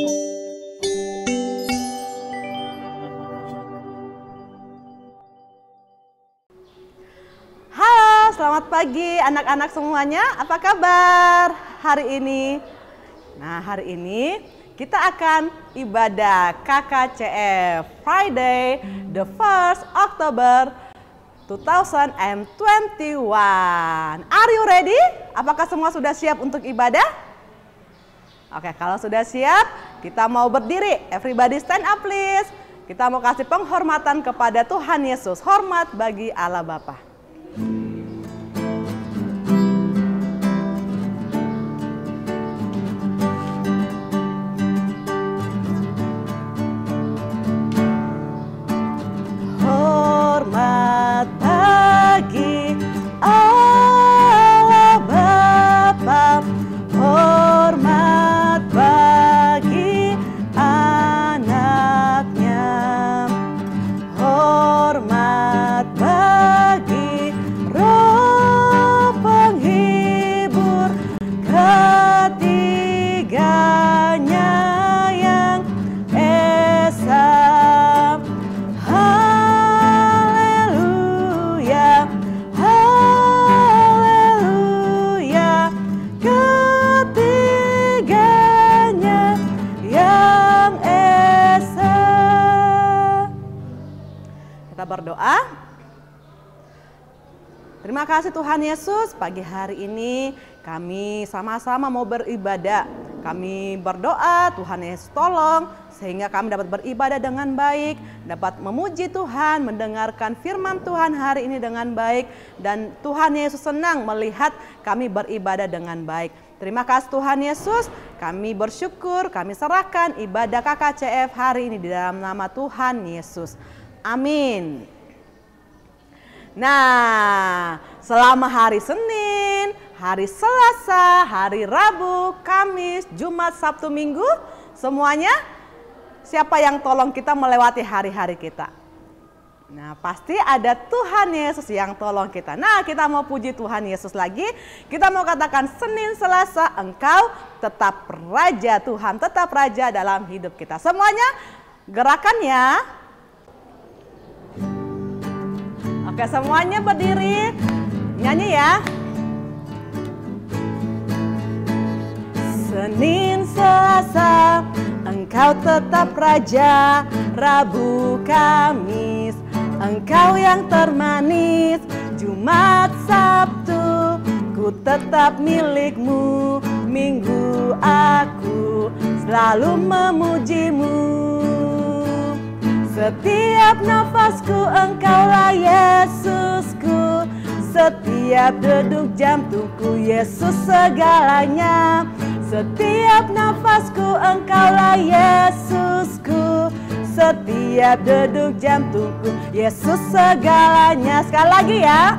Halo, selamat pagi anak-anak semuanya. Apa kabar hari ini? Nah, hari ini kita akan ibadah KKCF Friday the 1st October 2021. Are you ready? Apakah semua sudah siap untuk ibadah? Oke, kalau sudah siap, kita mau berdiri. Everybody stand up please. Kita mau kasih penghormatan kepada Tuhan Yesus. Hormat bagi Allah Bapa. Berdoa. Terima kasih Tuhan Yesus, pagi hari ini kami sama-sama mau beribadah. Kami berdoa, Tuhan Yesus tolong sehingga kami dapat beribadah dengan baik, dapat memuji Tuhan, mendengarkan firman Tuhan hari ini dengan baik, dan Tuhan Yesus senang melihat kami beribadah dengan baik. Terima kasih Tuhan Yesus, kami bersyukur, kami serahkan ibadah KKCF hari ini di dalam nama Tuhan Yesus. Amin. Nah, selama hari Senin, hari Selasa, hari Rabu, Kamis, Jumat, Sabtu, Minggu, semuanya siapa yang tolong kita melewati hari-hari kita? Nah, pasti ada Tuhan Yesus yang tolong kita. Nah, kita mau puji Tuhan Yesus lagi. Kita mau katakan Senin, Selasa, Engkau tetap Raja Tuhan, tetap Raja dalam hidup kita. Semuanya gerakannya. Oke, semuanya berdiri, nyanyi ya. Senin, Selasa, Engkau tetap Raja. Rabu, Kamis, Engkau yang termanis. Jumat, Sabtu, ku tetap milikmu. Minggu, aku selalu memujimu. Setiap nafasku Engkaulah Yesusku, setiap dedup jantungku Yesus segalanya. Setiap nafasku Engkaulah Yesusku, setiap dedup jantungku Yesus segalanya. Sekali lagi ya.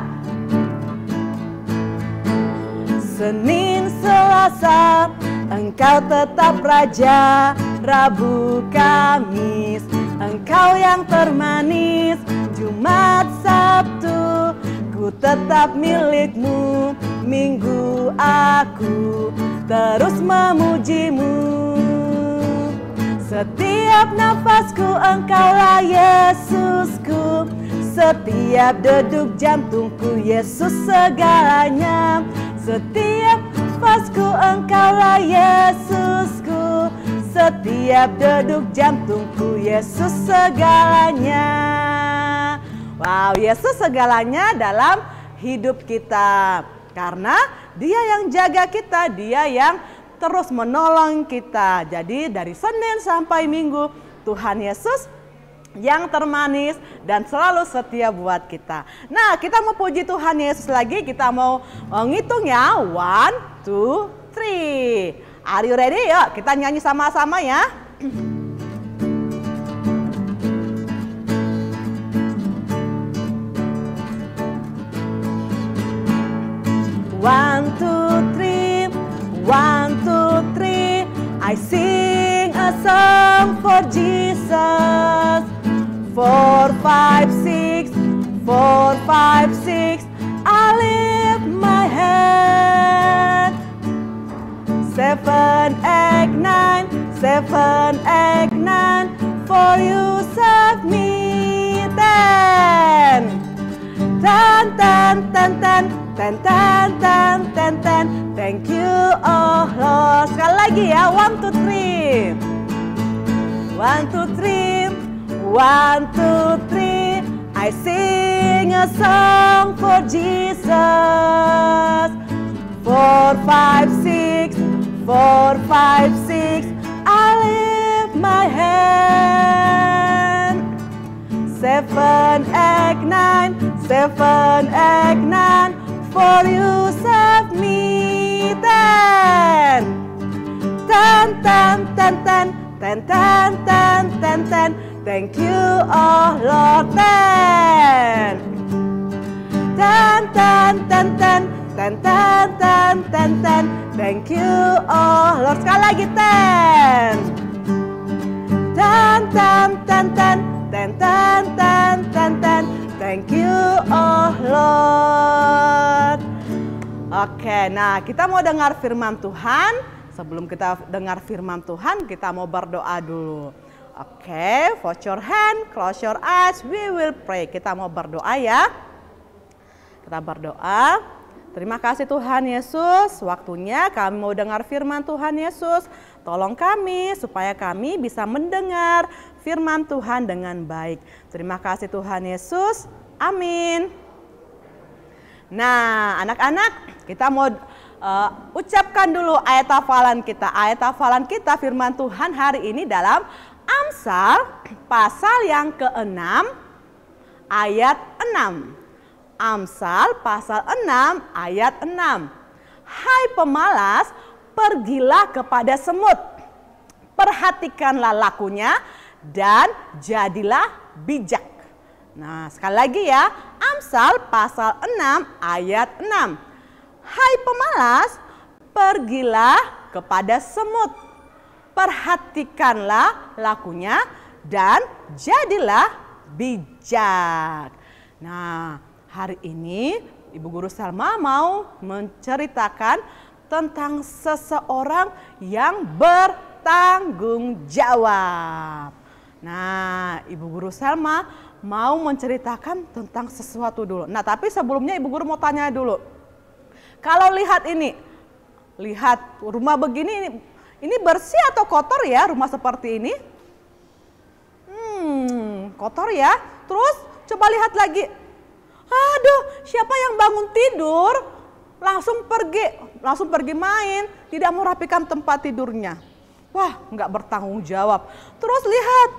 Senin, Selasa, Engkau tetap Raja. Rabu, Kamis, Engkau yang termanis. Jumat, Sabtu, ku tetap milikmu. Minggu, aku terus memujimu. Setiap nafasku Engkaulah Yesusku, setiap dedup jantungku Yesus segalanya. Setiap nafasku Engkaulah Yesusku, setiap dedup jantungku Yesus segalanya. Wow, Yesus segalanya dalam hidup kita. Karena Dia yang jaga kita, Dia yang terus menolong kita. Jadi dari Senin sampai Minggu, Tuhan Yesus yang termanis dan selalu setia buat kita. Nah, kita mau puji Tuhan Yesus lagi. Kita mau ngitung ya. 1, 2, 3. Are you ready? Yuk kita nyanyi sama-sama ya. 1, 2, 3, 1, 2, 3. I sing a song for Jesus. 4, 5, 6, 4, 5, 6. I lift my hand. 7, 8, 9, 7, 8, 9. For you serve me. 10. 10, 10, 10, 10. 10, 10, 10, 10, 10. Thank you, oh Lord. Sekali lagi ya. 1, 2, 3. 1, 2, 3. 1, 2, 3. I sing a song for Jesus. 4, 5, 6. 4, 5, 6. I lift my hand. 7, 8, 9. 7, 8, 9. For you serve me. 10. 10, 10, 10, 10. 10, 10, 10, 10, 10. Thank you, oh Lord. 10. 10, 10, 10, 10. 10, 10, 10, 10, 10. Thank you, oh Lord. Sekali lagi 10. 10, 10, 10, 10. 10, 10, 10, 10, 10. Thank you, oh Lord. Oke, nah kita mau dengar firman Tuhan. Sebelum kita dengar firman Tuhan, kita mau berdoa dulu. Oke, fold your hand, close your eyes, we will pray. Kita mau berdoa ya. Kita berdoa. Terima kasih Tuhan Yesus, waktunya kami mau dengar firman Tuhan Yesus. Tolong kami supaya kami bisa mendengar firman Tuhan dengan baik. Terima kasih Tuhan Yesus, amin. Nah anak-anak, kita mau ucapkan dulu ayat hafalan kita. Ayat hafalan kita firman Tuhan hari ini dalam Amsal pasal yang ke-6 ayat 6. Amsal pasal 6 ayat 6. Hai pemalas, pergilah kepada semut. Perhatikanlah lakunya dan jadilah bijak. Nah, sekali lagi ya. Amsal pasal 6 ayat 6. Hai pemalas, pergilah kepada semut. Perhatikanlah lakunya dan jadilah bijak. Nah, hari ini Ibu Guru Salma mau menceritakan tentang seseorang yang bertanggung jawab. Nah, Ibu Guru Salma mau menceritakan tentang sesuatu dulu. Nah, tapi sebelumnya Ibu Guru mau tanya dulu. Kalau lihat ini, lihat rumah begini, ini bersih atau kotor ya rumah seperti ini? Kotor ya. Terus coba lihat lagi. Aduh, siapa yang bangun tidur langsung pergi main, tidak mau rapikan tempat tidurnya. Wah, nggak bertanggung jawab. Terus lihat,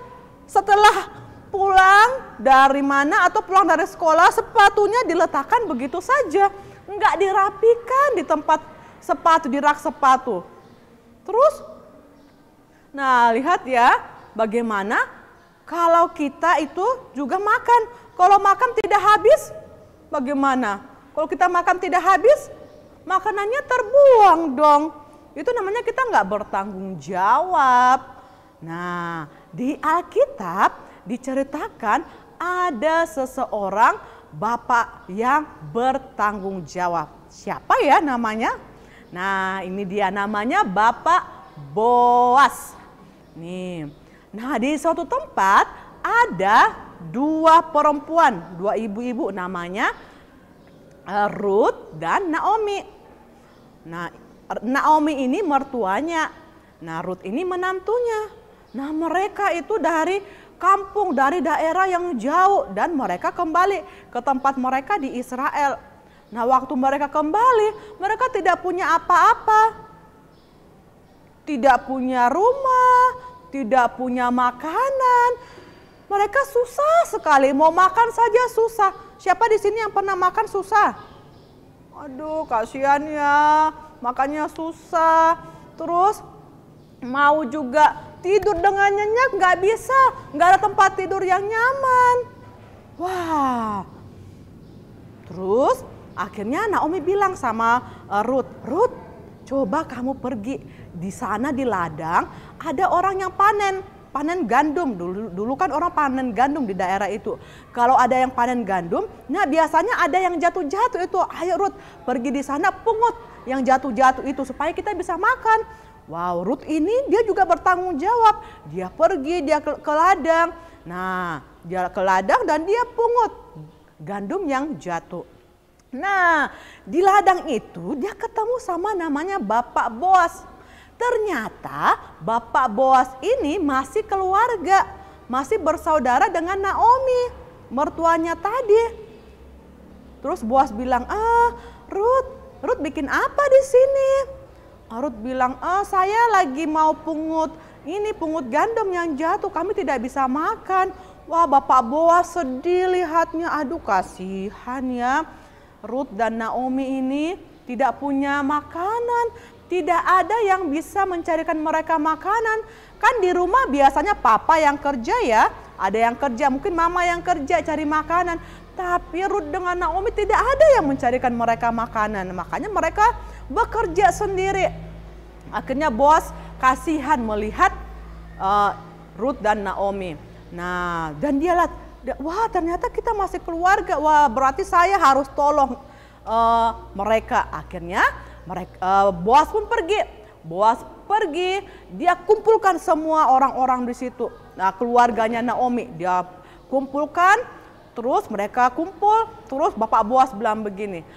setelah pulang dari mana atau pulang dari sekolah, sepatunya diletakkan begitu saja. Nggak dirapikan di tempat sepatu, di rak sepatu. Terus, nah lihat ya, bagaimana kalau kita itu juga makan. Kalau makan tidak habis, bagaimana? Kalau kita makan tidak habis, makanannya terbuang dong. Itu namanya kita nggak bertanggung jawab. Nah, di Alkitab diceritakan ada seseorang bapak yang bertanggung jawab. Siapa ya namanya? Nah, ini dia namanya Bapak Boas. Nih. Nah, di suatu tempat ada dua perempuan, dua ibu-ibu namanya Ruth dan Naomi. Nah, Naomi ini mertuanya. Nah, Ruth ini menantunya. Nah, mereka itu dari kampung, dari daerah yang jauh, dan mereka kembali ke tempat mereka di Israel. Nah, waktu mereka kembali, mereka tidak punya apa-apa. Tidak punya rumah, tidak punya makanan. Mereka susah sekali, mau makan saja susah. Siapa di sini yang pernah makan susah? Aduh, kasihan ya, makannya susah. Terus mau juga tidur dengan nyenyak nggak bisa, nggak ada tempat tidur yang nyaman. Wah, terus akhirnya Naomi bilang sama Ruth, Ruth, coba kamu pergi di sana di ladang ada orang yang panen gandum. Dulu kan orang panen gandum di daerah itu. Kalau ada yang panen gandum, nah biasanya ada yang jatuh-jatuh itu. Ayo Ruth, pergi di sana pungut yang jatuh-jatuh itu supaya kita bisa makan. Wow, Ruth ini dia juga bertanggung jawab. Dia pergi, dia ke ladang. Nah, dia ke ladang dan dia pungut gandum yang jatuh. Nah, di ladang itu dia ketemu sama namanya Bapak Boas. Ternyata Bapak Boas ini masih keluarga, masih bersaudara dengan Naomi, mertuanya tadi. Terus Boas bilang, Ruth bikin apa di sini? Ruth bilang, saya lagi mau pungut gandum yang jatuh, kami tidak bisa makan. Wah, Bapak Boas sedih lihatnya, aduh kasihan ya. Ruth dan Naomi ini tidak punya makanan, tidak ada yang bisa mencarikan mereka makanan. Kan di rumah biasanya papa yang kerja ya, ada yang kerja, mungkin mama yang kerja cari makanan. Tapi Ruth dengan Naomi tidak ada yang mencarikan mereka makanan, makanya mereka bekerja sendiri. Akhirnya Boas kasihan melihat Ruth dan Naomi. Nah, dan dia lihat, wah ternyata kita masih keluarga, wah berarti saya harus tolong mereka. Akhirnya Boas pun pergi. Boas pergi, dia kumpulkan semua orang-orang di situ. Nah, keluarganya Naomi dia kumpulkan, terus mereka kumpul, terus Bapak Boas bilang begini,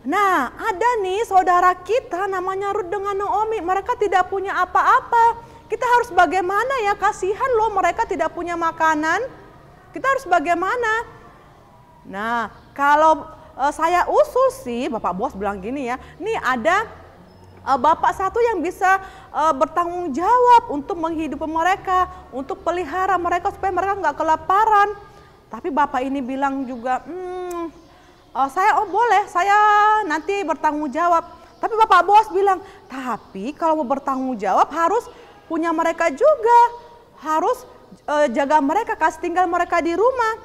nah ada nih saudara kita namanya Ruth dengan Naomi, mereka tidak punya apa-apa. Kita harus bagaimana ya, kasihan loh mereka tidak punya makanan. Kita harus bagaimana? Nah kalau saya usul sih, Bapak Boas bilang gini ya, nih ada bapak satu yang bisa bertanggung jawab untuk menghidupi mereka, untuk pelihara mereka supaya mereka nggak kelaparan. Tapi bapak ini bilang juga, saya boleh, saya nanti bertanggung jawab. Tapi Bapak Boas bilang, tapi kalau mau bertanggung jawab harus punya mereka juga, harus jaga mereka, kasih tinggal mereka di rumah.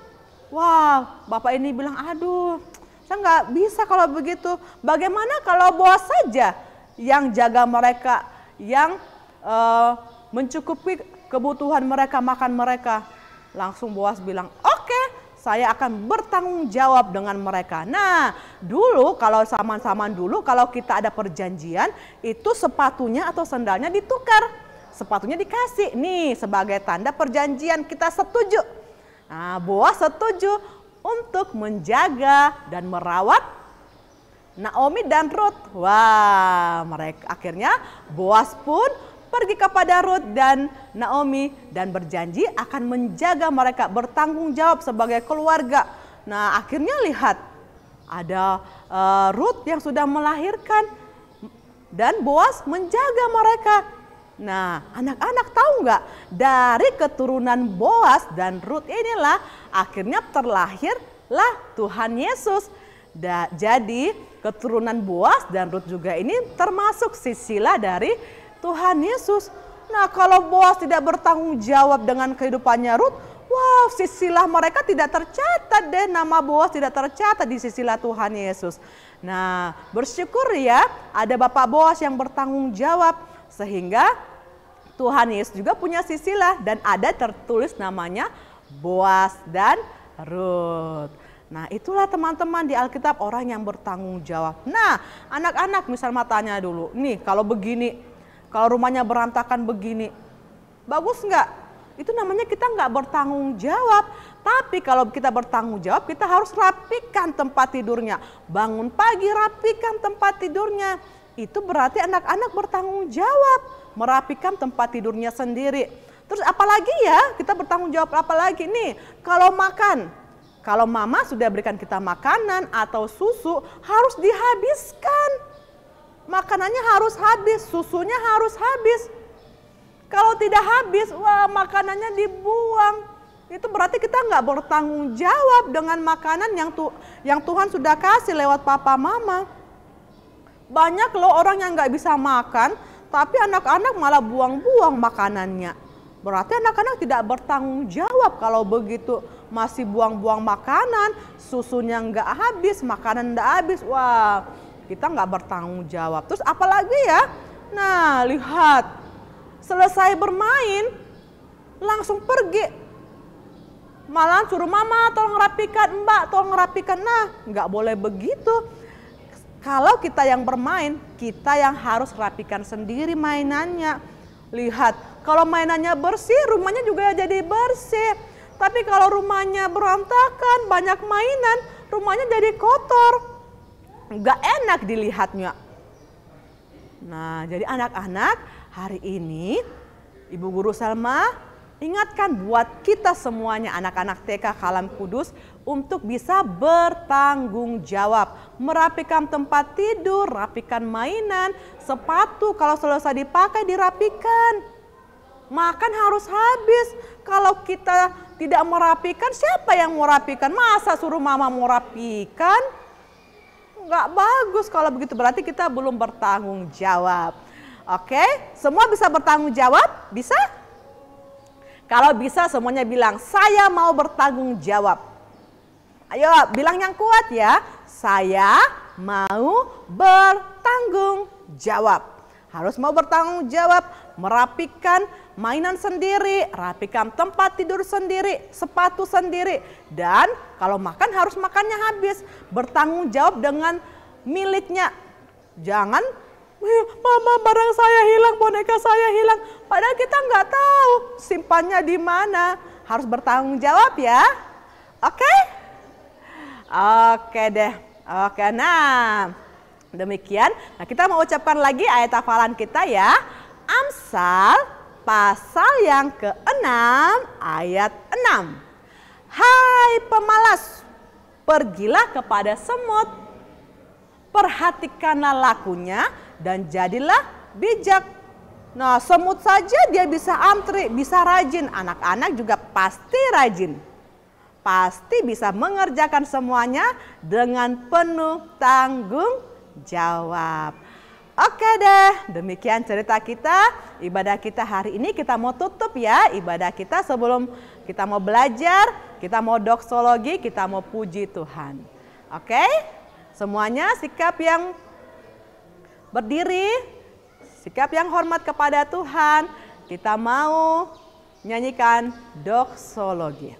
Wah, bapak ini bilang, aduh, saya nggak bisa kalau begitu. Bagaimana kalau Boas saja yang jaga mereka, yang mencukupi kebutuhan mereka, makan mereka? Langsung Boas bilang, oke, saya akan bertanggung jawab dengan mereka. Nah, dulu kalau zaman-zaman dulu kalau kita ada perjanjian, itu sepatunya atau sandalnya ditukar. Sepatunya dikasih, nih sebagai tanda perjanjian kita setuju. Nah, Boas setuju untuk menjaga dan merawat Naomi dan Ruth. Wah, mereka akhirnya Boas pun pergi kepada Ruth dan Naomi dan berjanji akan menjaga mereka, bertanggung jawab sebagai keluarga. Nah, akhirnya lihat ada Ruth yang sudah melahirkan dan Boas menjaga mereka. Nah, anak-anak tahu nggak, dari keturunan Boas dan Ruth inilah akhirnya terlahirlah Tuhan Yesus. Jadi keturunan Boas dan Ruth juga ini termasuk silsilah dari Tuhan Yesus. Nah, kalau Boas tidak bertanggung jawab dengan kehidupannya Ruth, wow, silsilah mereka tidak tercatat deh, nama Boas tidak tercatat di silsilah Tuhan Yesus. Nah, bersyukur ya ada Bapak Boas yang bertanggung jawab, sehingga Tuhan Yesus juga punya silsilah dan ada tertulis namanya Boas dan Ruth. Nah, itulah teman-teman di Alkitab orang yang bertanggung jawab. Nah, anak-anak misalnya tanya dulu, nih kalau begini, kalau rumahnya berantakan begini, bagus nggak? Itu namanya kita nggak bertanggung jawab. Tapi kalau kita bertanggung jawab, kita harus rapikan tempat tidurnya. Bangun pagi, rapikan tempat tidurnya. Itu berarti anak-anak bertanggung jawab, merapikan tempat tidurnya sendiri. Terus apalagi ya, kita bertanggung jawab apalagi nih, kalau makan. Kalau mama sudah berikan kita makanan atau susu, harus dihabiskan. Makanannya harus habis, susunya harus habis. Kalau tidak habis, wah makanannya dibuang. Itu berarti kita nggak bertanggung jawab dengan makanan yang Tuhan sudah kasih lewat papa mama. Banyak loh orang yang nggak bisa makan, tapi anak-anak malah buang-buang makanannya. Berarti anak-anak tidak bertanggung jawab kalau begitu, masih buang-buang makanan, susunya nggak habis, makanan nggak habis. Wah, kita nggak bertanggung jawab. Terus apalagi ya? Nah, lihat, selesai bermain langsung pergi. Malah suruh mama tolong rapikan, mbak tolong rapikan. Nah, nggak boleh begitu. Kalau kita yang bermain, kita yang harus rapikan sendiri mainannya. Lihat, kalau mainannya bersih, rumahnya juga jadi bersih. Tapi kalau rumahnya berantakan, banyak mainan, rumahnya jadi kotor. Nggak enak dilihatnya. Nah, jadi anak-anak, hari ini Ibu Guru Salma ingatkan buat kita semuanya anak-anak TK Kalam Kudus untuk bisa bertanggung jawab. Merapikan tempat tidur, rapikan mainan, sepatu kalau selesai dipakai dirapikan. Makan harus habis. Kalau kita tidak merapikan, siapa yang mau rapikan? Masa suruh mama mau rapikan? Nggak bagus kalau begitu, berarti kita belum bertanggung jawab. Oke, semua bisa bertanggung jawab? Bisa? Kalau bisa semuanya bilang, saya mau bertanggung jawab. Ayo bilang yang kuat ya, saya mau bertanggung jawab. Harus mau bertanggung jawab, merapikan mainan sendiri, rapikan tempat tidur sendiri, sepatu sendiri. Dan kalau makan harus makannya habis, bertanggung jawab dengan miliknya. Jangan, mama barang saya hilang, boneka saya hilang. Padahal kita nggak tahu simpannya di mana. Harus bertanggung jawab ya. Oke? Oke deh. Oke, nah demikian. Nah, kita mau ucapkan lagi ayat hafalan kita ya. Amsal pasal yang ke-6 ayat 6. Hai pemalas, pergilah kepada semut, perhatikanlah lakunya dan jadilah bijak. Nah, semut saja dia bisa antri, bisa rajin. Anak-anak juga pasti rajin. Pasti bisa mengerjakan semuanya dengan penuh tanggung jawab. Oke deh, demikian cerita kita, ibadah kita hari ini. Kita mau tutup ya ibadah kita sebelum kita mau belajar, kita mau doksologi, kita mau puji Tuhan. Oke, semuanya sikap yang berdiri, sikap yang hormat kepada Tuhan. Kita mau nyanyikan doksologi.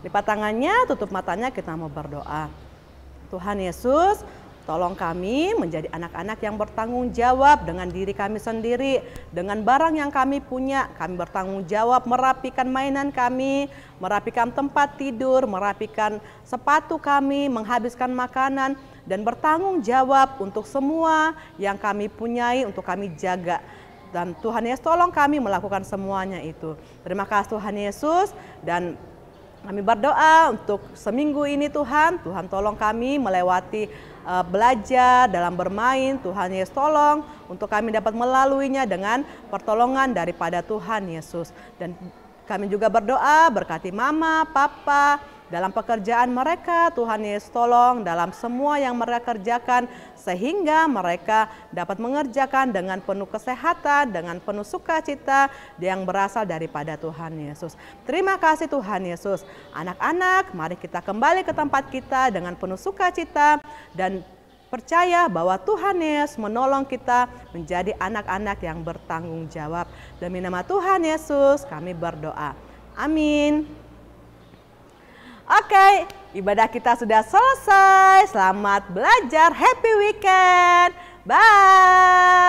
Lipat tangannya, tutup matanya, kita mau berdoa. Tuhan Yesus, tolong kami menjadi anak-anak yang bertanggung jawab dengan diri kami sendiri, dengan barang yang kami punya. Kami bertanggung jawab merapikan mainan kami, merapikan tempat tidur, merapikan sepatu kami, menghabiskan makanan, dan bertanggung jawab untuk semua yang kami punyai untuk kami jaga. Dan Tuhan Yesus tolong kami melakukan semuanya itu. Terima kasih Tuhan Yesus, dan kami berdoa untuk seminggu ini Tuhan tolong kami melewati belajar dalam bermain. Tuhan Yesus tolong untuk kami dapat melaluinya dengan pertolongan daripada Tuhan Yesus. Dan kami juga berdoa berkati mama, papa dalam pekerjaan mereka. Tuhan Yesus tolong dalam semua yang mereka kerjakan sehingga mereka dapat mengerjakan dengan penuh kesehatan, dengan penuh sukacita yang berasal daripada Tuhan Yesus. Terima kasih Tuhan Yesus. Anak-anak, mari kita kembali ke tempat kita dengan penuh sukacita dan percaya bahwa Tuhan Yesus menolong kita menjadi anak-anak yang bertanggung jawab. Demi nama Tuhan Yesus kami berdoa. Amin. Oke, ibadah kita sudah selesai. Selamat belajar. Happy weekend. Bye.